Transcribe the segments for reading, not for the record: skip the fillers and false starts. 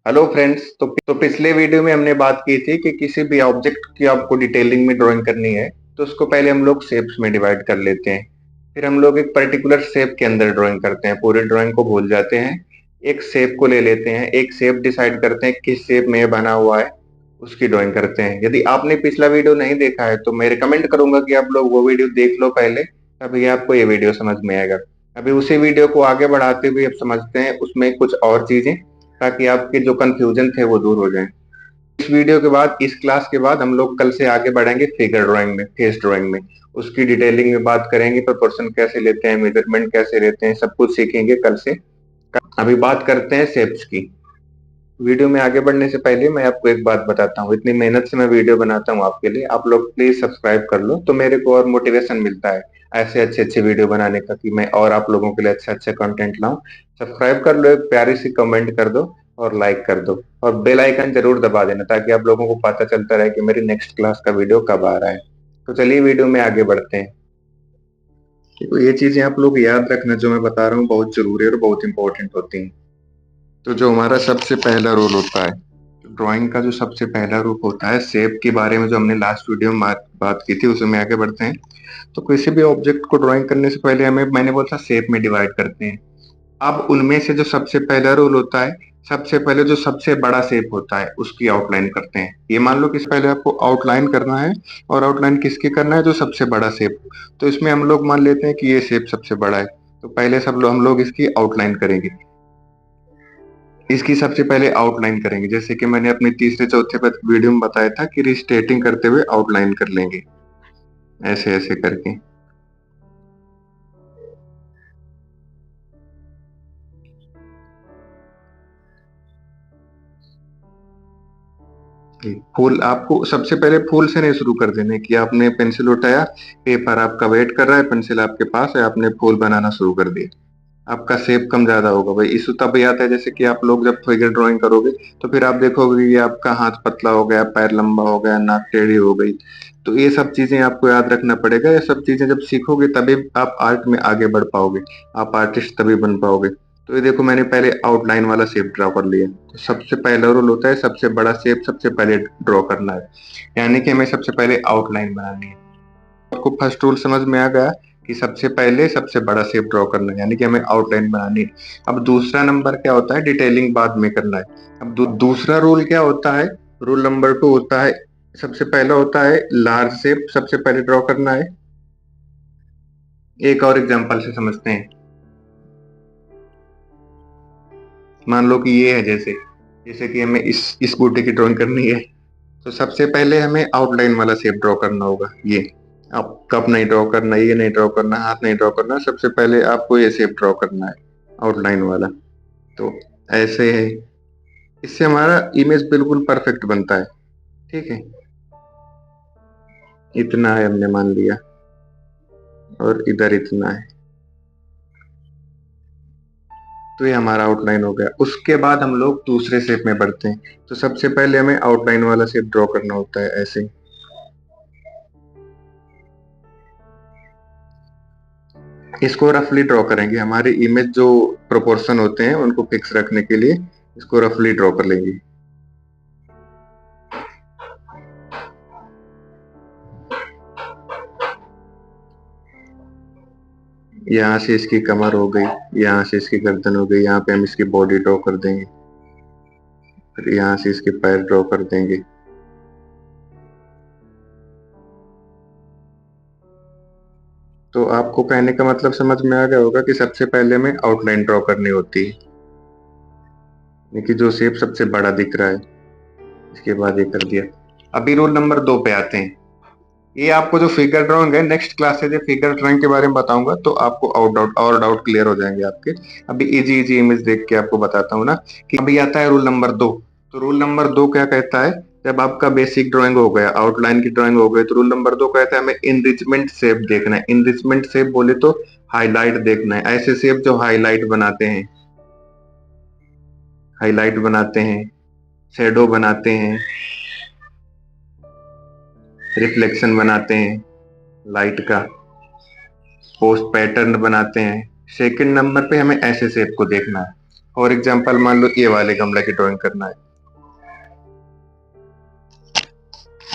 Hello friends. तो पिछले video में हमने बात की थी कि किसी भी ऑब्जेक्ट की आपको डिटेलिंग में ड्राइंग करनी है तो उसको पहले हम लोग शेप्स में डिवाइड कर लेते हैं। फिर हम लोग एक पर्टिकुलर शेप के अंदर ड्राइंग करते हैं, पूरे ड्राइंग को भूल जाते हैं। एक शेप को ले लेते हैं, एक शेप डिसाइड करते हैं किस शेप में ये बना हुआ है, उसकी ड्राइंग करते हैं। यदि आपने पिछला वीडियो नहीं देखा है तो मैं रिकमेंड करूंगा कि आप लोग वो वीडियो देख लो पहले, तभी आपको ये वीडियो समझ में आएगा। अभी उसी वीडियो को आगे बढ़ाते हुए अब समझते हैं उसमें कुछ और चीजें, ताकि आपके जो कंफ्यूजन थे वो दूर हो जाएं। इस वीडियो के बाद, इस क्लास के बाद हम लोग कल से आगे बढ़ेंगे फिगर ड्राइंग में, फेस ड्राइंग में। उसकी डिटेलिंग में बात करेंगे, प्रोपोर्शन कैसे लेते हैं, मेजरमेंट कैसे लेते हैं, सब कुछ सीखेंगे कल से। अभी बात करते हैं शेप्स की। वीडियो में आगे बढ़ने से पहले मैं आपको एक बात बताता हूँ, इतनी मेहनत से मैं वीडियो बनाता हूँ आपके लिए, आप लोग प्लीज सब्सक्राइब कर लो तो मेरे को और मोटिवेशन मिलता है ऐसे अच्छे अच्छे वीडियो बनाने का, कि मैं और आप लोगों के लिए अच्छा अच्छा कंटेंट लाऊं। सब्सक्राइब कर लो, एक प्यारी सी कमेंट कर दो और लाइक कर दो, और बेल आइकन जरूर दबा देना ताकि आप लोगों को पता चलता रहे कि मेरी नेक्स्ट क्लास का वीडियो कब आ रहा है। तो चलिए वीडियो में आगे बढ़ते हैं। तो ये चीजें आप लोग याद रखना जो मैं बता रहा हूँ, बहुत जरूरी है और बहुत इंपॉर्टेंट होती हैं। तो जो हमारा सबसे पहला रूल होता है, ड्राइंग का जो सबसे पहला रूल होता है, शेप के बारे में जो हमने लास्ट वीडियो में बात की थी, उसमें आगे बढ़ते हैं। तो किसी भी ऑब्जेक्ट को ड्राइंग करने से पहले मैंने बोला था शेप में डिवाइड करते हैं। अब उनमें से जो सबसे पहला रूल होता है, सबसे पहले जो सबसे बड़ा शेप होता है उसकी आउटलाइन करते हैं। ये मान लो कि इससे पहले आपको आउटलाइन करना है, और आउटलाइन किसकी करना है, जो सबसे बड़ा शेप। तो इसमें हम लोग मान लेते हैं कि ये शेप सबसे बड़ा है, तो पहले हम लोग इसकी आउटलाइन करेंगे। इसकी सबसे पहले आउटलाइन करेंगे, जैसे कि मैंने अपने तीसरे चौथे वीडियो में बताया था कि रिस्टेटिंग करते हुए आउटलाइन कर लेंगे, ऐसे ऐसे करके। फूल आपको सबसे पहले फूल से नहीं शुरू कर देने कि आपने पेंसिल उठाया, पेपर आपका वेट कर रहा है, पेंसिल आपके पास है, आपने फूल बनाना शुरू कर दिया। आपका शेप कम ज्यादा होगा भाई। इशू तभी आता है जैसे कि आप लोग जब फिगर ड्राइंग करोगे तो फिर आप देखोगे कि आपका हाथ पतला हो गया, पैर लंबा हो गया, नाक टेढ़ी हो गई। तो ये सब चीजें आपको याद रखना पड़ेगा। ये सब चीजें जब सीखोगे तभी आप आर्ट में आगे बढ़ पाओगे, आप आर्टिस्ट तभी बन पाओगे। तो ये देखो, मैंने पहले आउटलाइन वाला शेप ड्रॉ कर लिया। तो सबसे पहला रूल होता है सबसे बड़ा शेप सबसे पहले ड्रॉ करना है, यानी कि हमें सबसे पहले आउटलाइन बनानी है। आपको फर्स्ट रूल समझ में आ गया कि सबसे पहले सबसे बड़ा शेप ड्रॉ करना है, यानी कि हमें आउटलाइन बनानी है। अब दूसरा नंबर क्या होता है, डिटेलिंग बाद में करना है। अब दूसरा रूल क्या होता है, रूल नंबर 2 होता है, सबसे पहला होता है लार्ज शेप सबसे पहले ड्रॉ करना है। एक और एग्जांपल से समझते हैं। मान लो कि ये है, जैसे जैसे कि हमें इस बूटे की ड्राइंग करनी है, तो सबसे पहले हमें आउटलाइन वाला शेप ड्रॉ करना होगा। ये आप कप नहीं ड्रॉ करना, ये नहीं ड्रॉ करना, हाथ नहीं ड्रॉ करना, सबसे पहले आपको ये शेप ड्रॉ करना है, आउटलाइन वाला। तो ऐसे है, इससे हमारा इमेज बिल्कुल परफेक्ट बनता है। ठीक है, इतना है हमने मान लिया, और इधर इतना है। तो ये हमारा आउटलाइन हो गया। उसके बाद हम लोग दूसरे शेप में बढ़ते हैं। तो सबसे पहले हमें आउटलाइन वाला शेप ड्रॉ करना होता है, ऐसे। इसको रफली ड्रॉ करेंगे, हमारी इमेज जो प्रोपोर्शन होते हैं उनको फिक्स रखने के लिए इसको रफली ड्रॉ कर लेंगे। यहाँ से इसकी कमर हो गई, यहाँ से इसकी गर्दन हो गई, यहाँ पे हम इसकी बॉडी ड्रॉ कर देंगे, फिर यहाँ से इसके पैर ड्रॉ कर देंगे। तो आपको कहने का मतलब समझ में आ गया होगा कि सबसे पहले हमें आउटलाइन ड्रॉ करनी होती है, यानी कि जो शेप सबसे बड़ा दिख रहा है, इसके बाद ये कर दिया। अभी रूल नंबर 2 पे आते हैं। ये आपको जो फिगर ड्राइंग है, नेक्स्ट क्लास से जो फिगर ड्राइंग के बारे में बताऊंगा तो आपको डाउट क्लियर हो जाएंगे आपके। अभी इजी इजी इमेज देख के आपको बताता हूँ ना, कि अभी आता है रूल नंबर 2। तो रूल नंबर 2 क्या कहता है, जब आपका बेसिक ड्राइंग हो गया, आउटलाइन की ड्राइंग हो गई, तो रूल नंबर 2 कहता है हमें इनरिचमेंट शेप देखना है। इनरिचमेंट शेप बोले तो हाईलाइट देखना है, ऐसे शेप जो हाईलाइट बनाते हैं, हाईलाइट बनाते हैं, शेडो बनाते हैं, रिफ्लेक्शन बनाते हैं लाइट का, पोस्ट पैटर्न बनाते हैं। सेकंड नंबर पे हमें ऐसे शेप को देखना है। फॉर एग्जाम्पल मान लो ये वाले गमला की ड्राइंग करना है,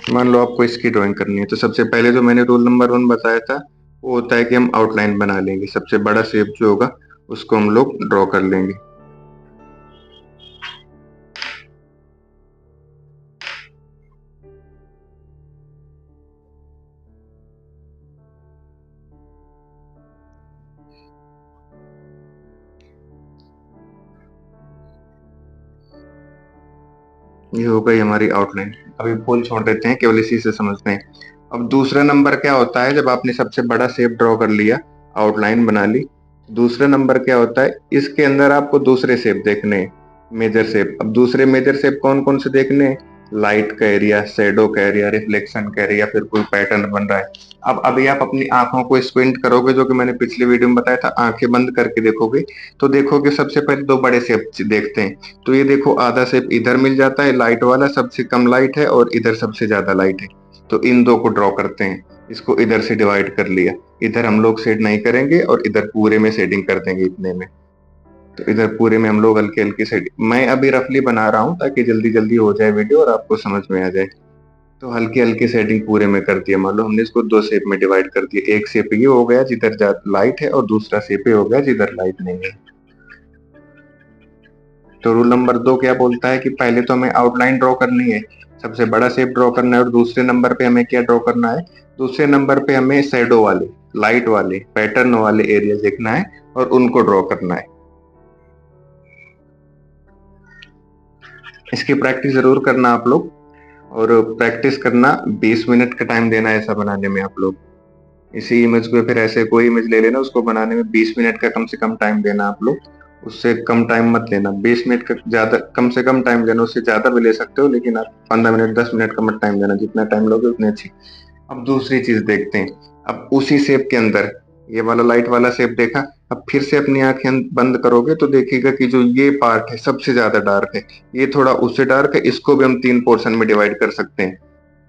मान लो आपको इसकी ड्राइंग करनी है, तो सबसे पहले जो मैंने रूल नंबर 1 बताया था वो होता है कि हम आउटलाइन बना लेंगे, सबसे बड़ा शेप जो होगा उसको हम लोग ड्रॉ कर लेंगे। ये हो गई हमारी आउटलाइन। अभी फुल छोड़ देते हैं, केवल इसी से समझते हैं। अब दूसरा नंबर क्या होता है, जब आपने सबसे बड़ा शेप ड्रॉ कर लिया, आउटलाइन बना ली, दूसरा नंबर क्या होता है, इसके अंदर आपको दूसरे शेप देखने हैं, मेजर शेप। अब दूसरे मेजर शेप कौन कौन से देखने हैं, लाइट का एरिया, शेडो का एरिया, रिफ्लेक्शन का एरिया, फिर कोई पैटर्न बन रहा है। अब अभी आप अपनी आंखों को स्क्विंट करोगे, जो कि मैंने पिछले वीडियो में बताया था, आंखें बंद करके देखोगे तो देखोगे सबसे पहले दो बड़े शेप देखते हैं। तो ये देखो आधा शेप इधर मिल जाता है, लाइट वाला सबसे कम लाइट है और इधर सबसे ज्यादा लाइट है। तो इन दो को ड्रॉ करते हैं, इसको इधर से डिवाइड कर लिया, इधर हम लोग शेड नहीं करेंगे और इधर पूरे में शेडिंग कर देंगे इतने में। तो इधर पूरे में हम लोग हल्की हल्की शेडिंग, मैं अभी रफली बना रहा हूँ ताकि जल्दी जल्दी हो जाए वीडियो और आपको समझ में आ जाए। तो हल्की हल्की शेडिंग पूरे में कर दिया, मान लो हमने इसको दो शेप में डिवाइड कर दिया, एक शेप ये हो गया जिधर लाइट है और दूसरा शेप ये हो गया जिधर लाइट नहीं है। तो रूल नंबर 2 क्या बोलता है कि पहले तो हमें आउटलाइन ड्रॉ करनी है, सबसे बड़ा शेप ड्रॉ करना है, और दूसरे नंबर पे हमें क्या ड्रॉ करना है, दूसरे नंबर पे हमें शैडो वाले, लाइट वाले, पैटर्न वाले एरिया देखना है और उनको ड्रॉ करना है। इसकी प्रैक्टिस जरूर करना आप लोग, और प्रैक्टिस करना, 20 मिनट का टाइम देना है ऐसा बनाने में आप लोग। इसी इमेज को फिर ऐसे कोई इमेज ले लेना, उसको बनाने में 20 मिनट का कम से कम टाइम देना आप लोग, उससे कम टाइम मत लेना। 20 मिनट का ज्यादा, कम से कम टाइम लेना, उससे ज्यादा भी ले सकते हो लेकिन आप 15 मिनट 10 मिनट का मत टाइम देना, जितना टाइम लोगे उतनी अच्छी। अब दूसरी चीज देखते हैं। अब उसी शेप के अंदर ये वाला लाइट वाला शेप देखा, अब फिर से अपनी आंखें बंद करोगे तो देखिएगा कि जो ये पार्ट है सबसे ज्यादा डार्क है, ये थोड़ा उससे डार्क है, इसको भी हम 3 पोर्शन में डिवाइड कर सकते हैं।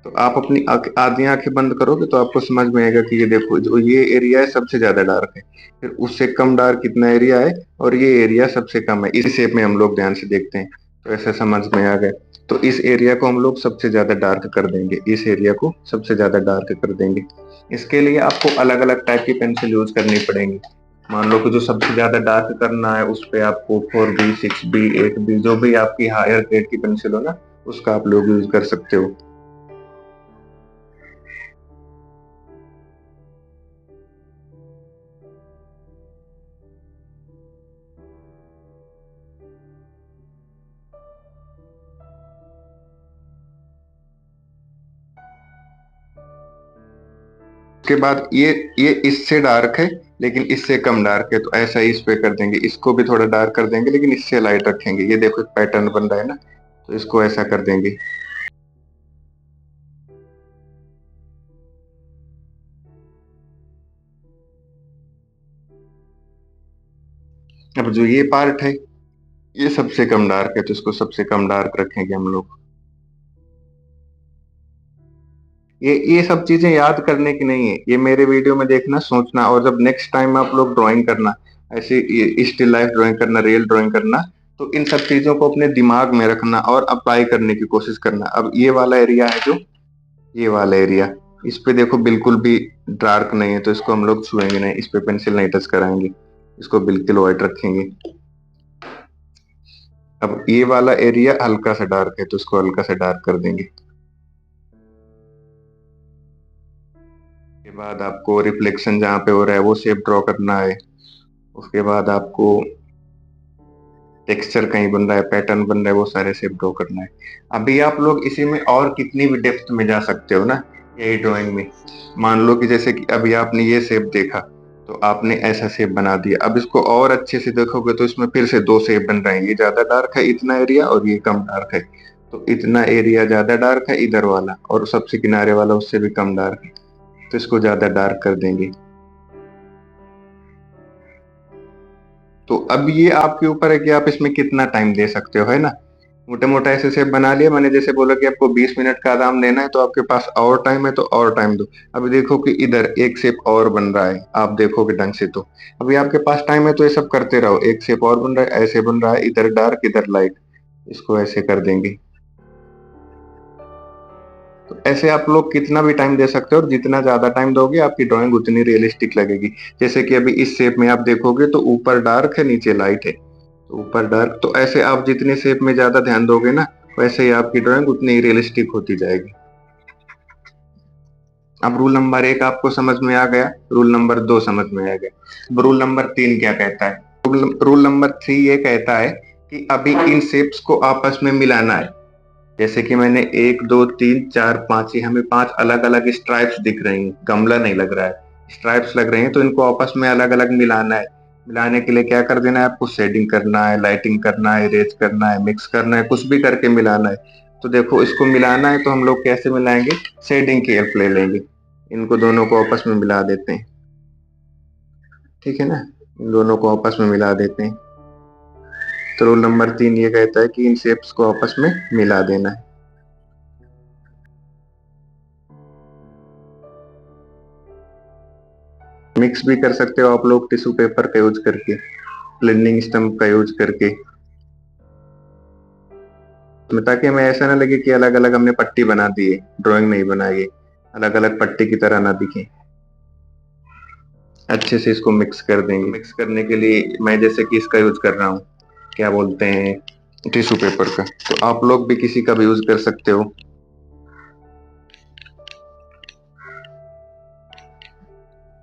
तो आप अपनी आधी आंखें बंद करोगे तो आपको समझ में आएगा कि ये देखो जो ये एरिया है सबसे ज्यादा डार्क है, फिर उससे कम डार्क कितना एरिया है, और ये एरिया सबसे कम है। इस शेप में हम लोग ध्यान से देखते हैं, तो ऐसा समझ में आ गया। तो इस एरिया को हम लोग सबसे ज्यादा डार्क कर देंगे, इस एरिया को सबसे ज्यादा डार्क कर देंगे। इसके लिए आपको अलग अलग टाइप की पेंसिल यूज करनी पड़ेगी। मान लो कि जो सबसे ज्यादा डार्क करना है उस पे आपको 4B 6B 8B जो भी आपकी हायर ग्रेड की पेंसिल हो ना, उसका आप लोग यूज कर सकते हो। उसके बाद ये इससे डार्क है लेकिन इससे कम डार्क है, तो ऐसा ही इस पे कर देंगे, इसको भी थोड़ा डार्क कर देंगे लेकिन इससे लाइट रखेंगे। ये देखो एक पैटर्न बन रहा है ना, तो इसको ऐसा कर देंगे। अब जो ये पार्ट है ये सबसे कम डार्क है, तो इसको सबसे कम डार्क रखेंगे हम लोग। ये सब चीजें याद करने की नहीं है, ये मेरे वीडियो में देखना, सोचना, और जब नेक्स्ट टाइम आप लोग ड्राइंग करना, ऐसे स्टिल लाइफ ड्राइंग करना, रियल ड्राइंग करना, तो इन सब चीजों को अपने दिमाग में रखना और अप्लाई करने की कोशिश करना। अब ये वाला एरिया है जो, ये वाला एरिया, इस पे देखो बिल्कुल भी डार्क नहीं है, तो इसको हम लोग छुएंगे नहीं, इस पे पेंसिल नहीं टच कराएंगे, इसको बिल्कुल व्हाइट रखेंगे। अब ये वाला एरिया हल्का सा डार्क है, तो इसको हल्का सा डार्क कर देंगे। उसके बाद आपको रिफ्लेक्शन जहाँ पे हो रहा है वो शेप ड्रॉ करना है। उसके बाद आपको टेक्सचर कहीं बन रहा है, पैटर्न बन रहा है, वो सारे शेप ड्रॉ करना है। अभी आप लोग इसी में और कितनी भी डेप्थ में जा सकते हो ना, यही ड्राइंग में। मान लो कि जैसे कि अभी आपने ये शेप देखा, तो आपने ऐसा शेप बना दिया, अब इसको और अच्छे से देखोगे तो इसमें फिर से दो शेप बन रहे हैं, ये ज्यादा डार्क है इतना एरिया और ये कम डार्क है, तो इतना एरिया ज्यादा डार्क है इधर वाला, और सबसे किनारे वाला उससे भी कम डार्क है, तो इसको ज्यादा डार्क कर देंगे। तो अब ये आपके ऊपर है कि आप इसमें कितना टाइम दे सकते हो, है ना। मोटे मोटा ऐसे शेप बना लिया मैंने, जैसे बोला कि आपको 20 मिनट का आराम लेना है तो आपके पास और टाइम है तो और टाइम दो। अभी देखो कि इधर एक शेप और बन रहा है, आप देखोगे ढंग से तो अभी आपके पास टाइम है तो ये सब करते रहो। एक शेप और बन रहा है, ऐसे बन रहा है, इधर डार्क इधर लाइट, इसको ऐसे कर देंगे। तो ऐसे आप लोग कितना भी टाइम दे सकते हो, और जितना ज्यादा टाइम दोगे आपकी ड्राइंग उतनी रियलिस्टिक लगेगी। जैसे कि अभी इस शेप में आप देखोगे तो ऊपर डार्क है नीचे लाइट है, तो ऊपर डार्क, तो ऐसे आप जितने शेप में ज्यादा ध्यान दोगे ना वैसे ही आपकी ड्राइंग उतनी ही रियलिस्टिक होती जाएगी। अब रूल नंबर 1 आपको समझ में आ गया, रूल नंबर 2 समझ में आ गया। अब रूल नंबर 3 क्या कहता है? रूल नंबर 3 ये कहता है कि अभी इन शेप्स को आपस में मिलाना है। जैसे कि मैंने 1 2 3 4 5, ये हमें 5 अलग अलग स्ट्राइप्स दिख रही हैं, गमला नहीं लग रहा है, स्ट्राइप्स लग रही हैं, तो इनको आपस में अलग अलग मिलाना है। मिलाने के लिए क्या कर देना है आपको? शेडिंग करना है, लाइटिंग करना है, इरेज करना है, मिक्स करना है, कुछ भी करके मिलाना है। तो देखो इसको मिलाना है तो हम लोग कैसे मिलाएंगे? शेडिंग की हेल्प ले लेंगे, इनको दोनों को आपस में मिला देते हैं। ठीक है ना, इन दोनों को आपस में मिला देते हैं। तो रूल नंबर 3 ये कहता है कि इन शेप्स को आपस में मिला देना है। मिक्स भी कर सकते हो आप लोग टिश्यू पेपर का यूज करके, ब्लेंडिंग स्टम्प का यूज करके, ताकि हमें ऐसा ना लगे कि अलग अलग हमने पट्टी बना दी है, ड्राइंग नहीं बनाई है, अलग अलग पट्टी की तरह ना दिखे। अच्छे से इसको मिक्स कर देंगे। मिक्स करने के लिए मैं जैसे कि इसका यूज कर रहा हूँ, क्या बोलते हैं, टिश्यू पेपर का, तो आप लोग भी किसी का भी यूज कर सकते हो।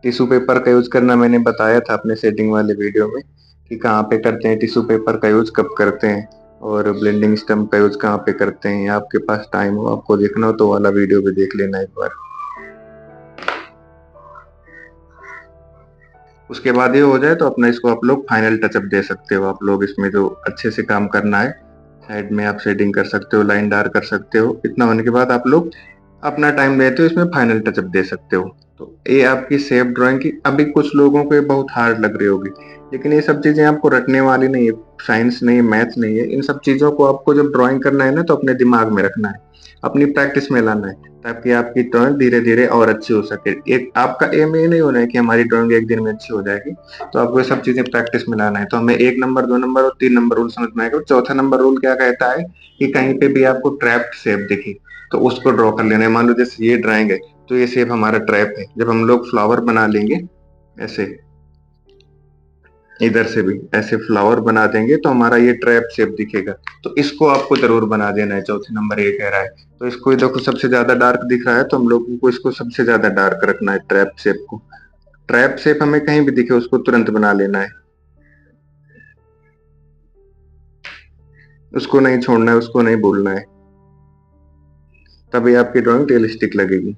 टिश्यू पेपर का यूज करना मैंने बताया था अपने सेटिंग वाले वीडियो में कि कहाँ पे करते हैं, टिश्यू पेपर का यूज कब करते हैं, और ब्लेंडिंग स्टम्प का यूज कहाँ पे करते हैं। आपके पास टाइम हो, आपको देखना हो तो वाला वीडियो भी देख लेना एक बार। उसके बाद ये हो जाए तो अपना इसको आप लोग फाइनल टचअप दे सकते हो। आप लोग इसमें जो अच्छे से काम करना है, साइड में आप शेडिंग कर सकते हो, लाइन डार्क कर सकते हो। इतना होने के बाद आप लोग अपना टाइम देते हो, इसमें फाइनल टचअप दे सकते हो। तो ये आपकी सेफ ड्राइंग की, अभी कुछ लोगों को ये बहुत हार्ड लग रही होगी, लेकिन ये सब चीजें आपको रटने वाली नहीं है। साइंस नहीं है, मैथ नहीं है, इन सब चीजों को आपको जब ड्राइंग करना है ना तो अपने दिमाग में रखना है, अपनी प्रैक्टिस में लाना है, ताकि आपकी ड्राइंग धीरे धीरे और अच्छी हो सके। एक आपका एम ये नहीं होना है कि हमारी ड्राइंग एक दिन में अच्छी हो जाएगी, तो आपको ये सब चीजें प्रैक्टिस में लाना है। तो हमें 1 नंबर 2 नंबर और 3 नंबर रूल समझ में आएगा। चौथा नंबर रूल क्या कहता है कि कहीं पे भी आपको ट्रैप्ड शेप दिखे तो उसको ड्रॉ कर लेना है। मान लो जैसे ये ड्राइंग है तो ये शेप हमारा ट्रैप है। जब हम लोग फ्लावर बना लेंगे ऐसे, इधर से भी ऐसे फ्लावर बना देंगे तो हमारा ये ट्रैप शेप दिखेगा। तो इसको आपको जरूर बना देना है। चौथे नंबर ये कह रहा है, तो इसको देखो सबसे ज्यादा डार्क दिख रहा है तो हम लोगों को इसको सबसे ज्यादा डार्क रखना है, ट्रैप शेप को। ट्रैप शेप हमें कहीं भी दिखे उसको तुरंत बना लेना है, उसको नहीं छोड़ना है, उसको नहीं भूलना है, तभी आपकी ड्राइंग रियलिस्टिक लगेगी।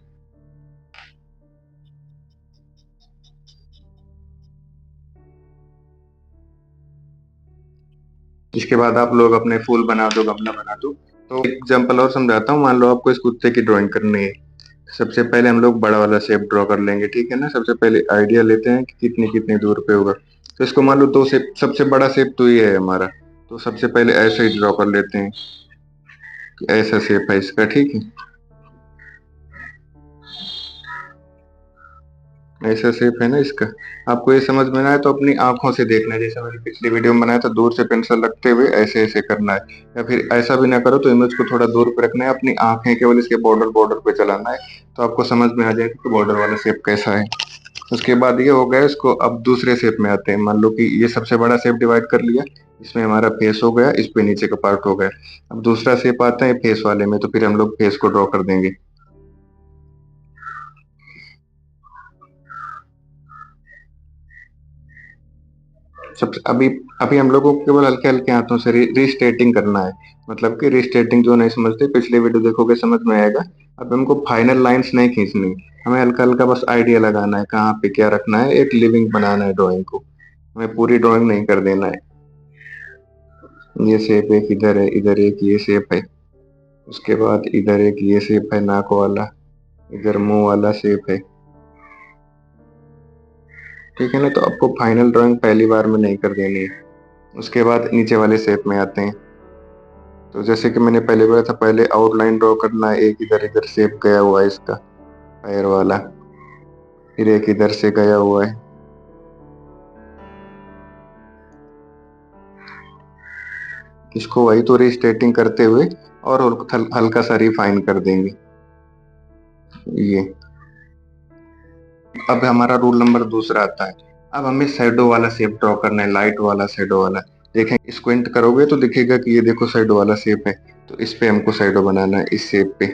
इसके बाद आप लोग अपने फूल बना दो, गमला बना दो। तो एग्जाम्पल और समझाता हूँ। मान लो आपको इस कुत्ते की ड्राइंग करनी है, सबसे पहले हम लोग बड़ा वाला शेप ड्रॉ कर लेंगे, ठीक है ना। सबसे पहले आइडिया लेते हैं कि कितनी कितनी दूर पे होगा। तो इसको मान लो दो शेप, सबसे बड़ा शेप तो ये है हमारा, तो सबसे पहले ऐसे ही ड्रॉ कर लेते हैं कि ऐसा शेप है इसका, ठीक है। ऐसा शेप है ना इसका। आपको ये समझ में ना है तो अपनी आंखों से देखना है, जैसे मैंने पिछली वीडियो में बनाया था, दूर से पेंसिल रखते हुए ऐसे ऐसे करना है। या फिर ऐसा भी ना करो तो इमेज को थोड़ा दूर पे रखना है, अपनी आंखें केवल इसके बॉर्डर बॉर्डर पे चलाना है, तो आपको समझ में आ जाएगा कि बॉर्डर वाला शेप कैसा है। उसके बाद ये हो गया, इसको अब दूसरे शेप में आते हैं। मान लो कि ये सबसे बड़ा शेप डिवाइड कर लिया, इसमें हमारा फेस हो गया, इस पे नीचे का पार्ट हो गया। अब दूसरा शेप आता है फेस वाले में, तो फिर हम लोग फेस को ड्रॉ कर देंगे। सब अभी अभी हम लोगों को केवल हल्के हल्के हाथों से रीस्टेटिंग करना है। मतलब कि रीस्टेटिंग जो नहीं समझते पिछले वीडियो देखोगे समझ में आएगा। अब हमको फाइनल लाइंस नहीं खींचनी, हमें हल्का हल्का बस आइडिया लगाना है कहाँ पे क्या रखना है, एक लिविंग बनाना है ड्राइंग को, हमें पूरी ड्राइंग नहीं कर देना है। ये शेप एक इधर है, इधर एक ये शेप है, उसके बाद इधर एक ये शेप है नाक वाला, इधर मुंह वाला शेप है, ठीक है ना। तो आपको फाइनल ड्राइंग पहली बार में नहीं कर देनी है। उसके बाद नीचे वाले शेप में आते हैं। तो जैसे कि मैंने पहले बोला था, पहले आउटलाइन ड्रॉ करना है, एक इधर इधर शेप गया हुआ है इसका पैर वाला, फिर एक इधर से गया हुआ है। इसको वही तो रिस्टेटिंग करते हुए और हल्का सा रिफाइन कर देंगे ये। अब हमारा रूल नंबर दूसरा आता है। अब हमें शैडो वाला शेप ड्रॉ करना है, लाइट वाला शैडो वाला। देखें, स्क्विंट करोगे तो दिखेगा कि ये देखो शैडो वाला शेप है, तो इस पे हमको शैडो बनाना है, इस शेप पे।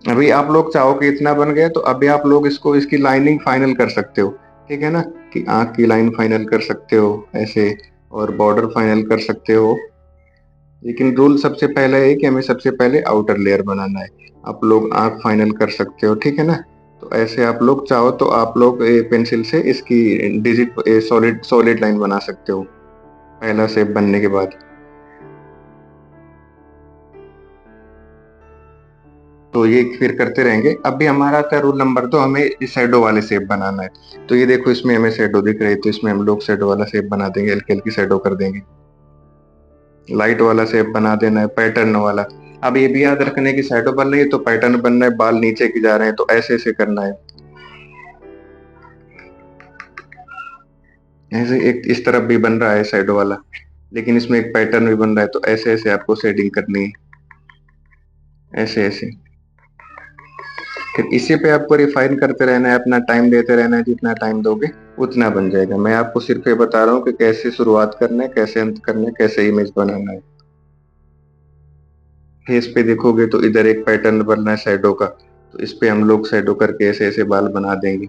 अभी आप लोग चाहो कि इतना बन गया, तो अभी आप लोग इसको, इसकी लाइनिंग फाइनल कर सकते हो, ठीक है ना, कि आंख की लाइन फाइनल कर सकते हो ऐसे, और बॉर्डर फाइनल कर सकते हो। लेकिन रूल सबसे पहला है कि हमें सबसे पहले आउटर लेयर बनाना है। आप लोग आंख फाइनल कर सकते हो, ठीक है ना। तो ऐसे आप लोग चाहो तो आप लोग पेंसिल से इसकी डिजिट सॉलिड सॉलिड लाइन बना सकते हो पहला शेप बनने के बाद। तो ये फिर करते रहेंगे। अब भी हमारा था रूल नंबर 2, हमें इस शैडो वाले शेप बनाना है। तो ये देखो, इसमें हमें शैडो दिख रही है, तो इसमें हम लोग शैडो वाला शेप बना देंगे, हल्की हल्की शैडो कर देंगे। लाइट वाला शेप बना देना है, पैटर्न वाला। अब ये भी याद रखने की शैडो बन रही है तो पैटर्न बनना है, बाल नीचे की जा रहे हैं तो ऐसे ऐसे करना है। ऐसे एक इस तरफ भी बन रहा है शैडो वाला, लेकिन इसमें एक पैटर्न भी बन रहा है, तो ऐसे ऐसे आपको शेडिंग करनी है, ऐसे ऐसे। फिर इसी पे आपको रिफाइन करते रहना है, अपना टाइम देते रहना है, जितना टाइम दोगे उतना बन जाएगा। मैं आपको सिर्फ ये बता रहा हूँ कि कैसे शुरुआत करना है, कैसे अंत करना है, कैसे इमेज बनाना है। फेस पे देखोगे तो इधर एक पैटर्न बनना है शैडो का, तो इस पे हम लोग शैडो करके ऐसे ऐसे बाल बना देंगे।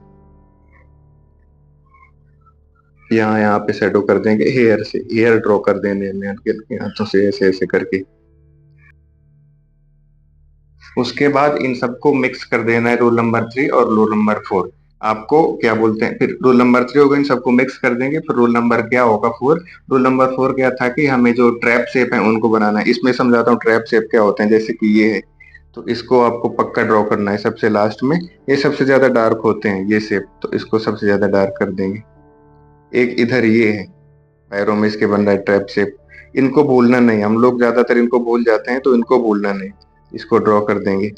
यहाँ यहाँ पे शैडो कर देंगे, हेयर से हेयर ड्रॉ कर देंगे हमें हल्के हल्के हाथों से, ऐसे ऐसे करके। उसके बाद इन सबको मिक्स कर देना है, रूल नंबर 3 और रूल नंबर 4। आपको क्या बोलते हैं, फिर रूल नंबर 3 होगा, इन सबको मिक्स कर देंगे। फिर रूल नंबर क्या होगा, 4। रूल नंबर 4 क्या था कि हमें जो ट्रैप शेप है उनको बनाना है। इसमें समझाता हूँ ट्रैप शेप क्या होते हैं। जैसे कि ये है, तो इसको आपको पक्का ड्रॉ करना है सबसे लास्ट में। ये सबसे ज्यादा डार्क होते हैं ये शेप, तो इसको सबसे ज्यादा डार्क कर देंगे। एक इधर ये है, पैरों में इसके बन रहा है ट्रैप शेप। इनको भूलना नहीं, हम लोग ज्यादातर इनको भूल जाते हैं, तो इनको भूलना नहीं, इसको ड्रॉ कर देंगे।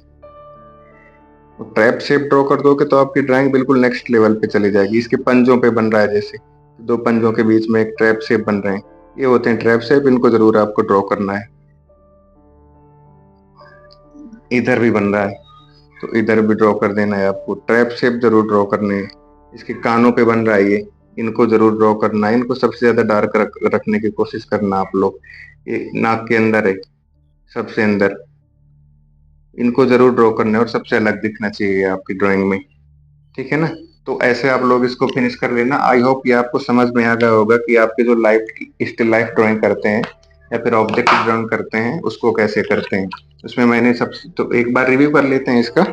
ट्रैप शेप ड्रॉ कर दोगे तो आपकी ड्राइंग बिल्कुल नेक्स्ट लेवल पे चली जाएगी। इसके पंजों पे बन रहा है, जैसे दो पंजों के बीच में एक ट्रैप शेप बन रहे हैं, ये होते हैं ट्रैप शेप। इनको जरूर आपको ड्रॉ करना है। इधर भी बन रहा है, तो इधर भी ड्रॉ कर देना है आपको, ट्रैप शेप जरूर ड्रॉ करने हैं। इसके कानों पे बन रहा है ये, इनको जरूर ड्रॉ करना है। इनको सबसे ज्यादा डार्क रखने की कोशिश करना आप लोग। ये नाक के अंदर है, सबसे अंदर, इनको जरूर ड्रॉ करना है और सबसे अलग दिखना चाहिए आपकी ड्राइंग में, ठीक है ना। तो ऐसे आप लोग इसको फिनिश कर लेना। आई होप ये आपको समझ में आ गया होगा कि आपके जो लाइफ स्टिल लाइफ ड्राइंग करते हैं या फिर ऑब्जेक्ट ड्राइंग करते हैं उसको कैसे करते हैं। उसमें मैंने सब, तो एक बार रिव्यू कर लेते हैं इसका।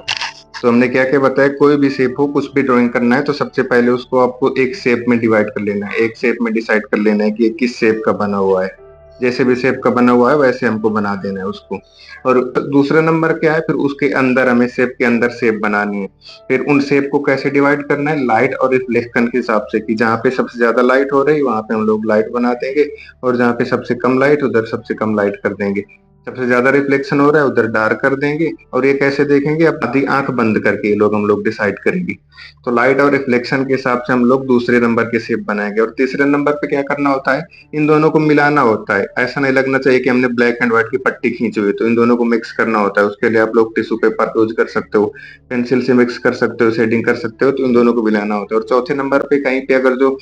तो हमने क्या क्या बताया, कोई भी शेप हो, कुछ भी ड्राइंग करना है तो सबसे पहले उसको आपको एक शेप में डिवाइड कर लेना है, एक शेप में डिसाइड कर लेना है कि ये किस शेप का बना हुआ है। जैसे भी शेप का बना हुआ है वैसे हमको बना देना है उसको। और दूसरा नंबर क्या है, फिर उसके अंदर हमें शेप के अंदर शेप बनानी है। फिर उन शेप को कैसे डिवाइड करना है, लाइट और रिफ्लेक्शन के हिसाब से, कि जहाँ पे सबसे ज्यादा लाइट हो रही है वहां पे हम लोग लाइट बना देंगे, और जहाँ पे सबसे कम लाइट उधर सबसे कम लाइट कर देंगे। सबसे ज्यादा रिफ्लेक्शन हो रहा है उधर डार्क कर देंगे। और ये कैसे देखेंगे, अब आधी आंख बंद करके ये लोग हम लोग डिसाइड करेंगे। तो लाइट और रिफ्लेक्शन के हिसाब से हम लोग दूसरे नंबर के शेप बनाएंगे। और तीसरे नंबर पे क्या करना होता है, इन दोनों को मिलाना होता है। ऐसा नहीं लगना चाहिए कि हमने ब्लैक एंड व्हाइट की पट्टी खींची हुई है, तो इन दोनों को मिक्स करना होता है। उसके लिए आप लोग टिश्यू पेपर यूज कर सकते हो, पेंसिल से मिक्स कर सकते हो, शेडिंग कर सकते हो, तो इन दोनों को मिलाना होता है। और चौथे नंबर पे कहीं पे अगर जो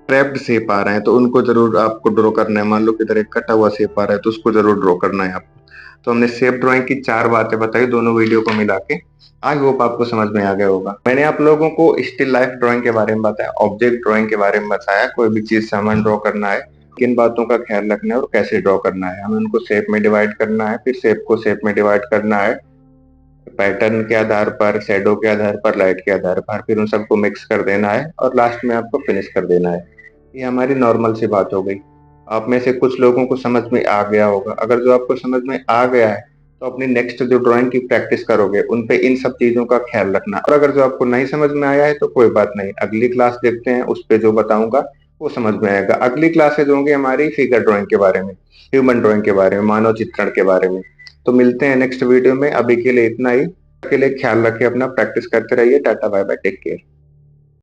ट्रैप्ड शेप आ रहे हैं तो उनको जरूर आपको ड्रॉ करना है। मान लो किधर एक कटा हुआ शेप आ रहा है तो उसको जरूर ड्रॉ करना है आपको। तो हमने शेप ड्राइंग की 4 बातें बताई दोनों वीडियो को मिला के। आई होप आपको समझ में आ गया होगा। मैंने आप लोगों को स्टिल लाइफ ड्राइंग के बारे में बताया, ऑब्जेक्ट ड्राइंग के बारे में बताया, कोई भी चीज सामान ड्रॉ करना है किन बातों का ख्याल रखना है और कैसे ड्रॉ करना है। हमें उनको शेप में डिवाइड करना है, फिर शेप को शेप में डिवाइड करना है, पैटर्न के आधार पर, शेडो के आधार पर, लाइट के आधार पर, फिर उन सबको मिक्स कर देना है और लास्ट में आपको फिनिश कर देना है। ये हमारी नॉर्मल सी बात हो गई। आप में से कुछ लोगों को समझ में आ गया होगा। अगर जो आपको समझ में आ गया है तो अपनी नेक्स्ट जो ड्राइंग की प्रैक्टिस करोगे उन पे इन सब चीजों का ख्याल रखना। और अगर जो आपको नहीं समझ में आया है तो कोई बात नहीं, अगली क्लास देखते हैं, उस पे जो बताऊंगा वो समझ में आएगा। अगली क्लासेज होंगी हमारी फिगर ड्राइंग के बारे में, ह्यूमन ड्राइंग के बारे में, मानव चित्रण के बारे में। तो मिलते हैं नेक्स्ट वीडियो में, अभी के लिए इतना ही। के लिए ख्याल रखिए अपना, प्रैक्टिस करते रहिए। Tata bye bye, take care.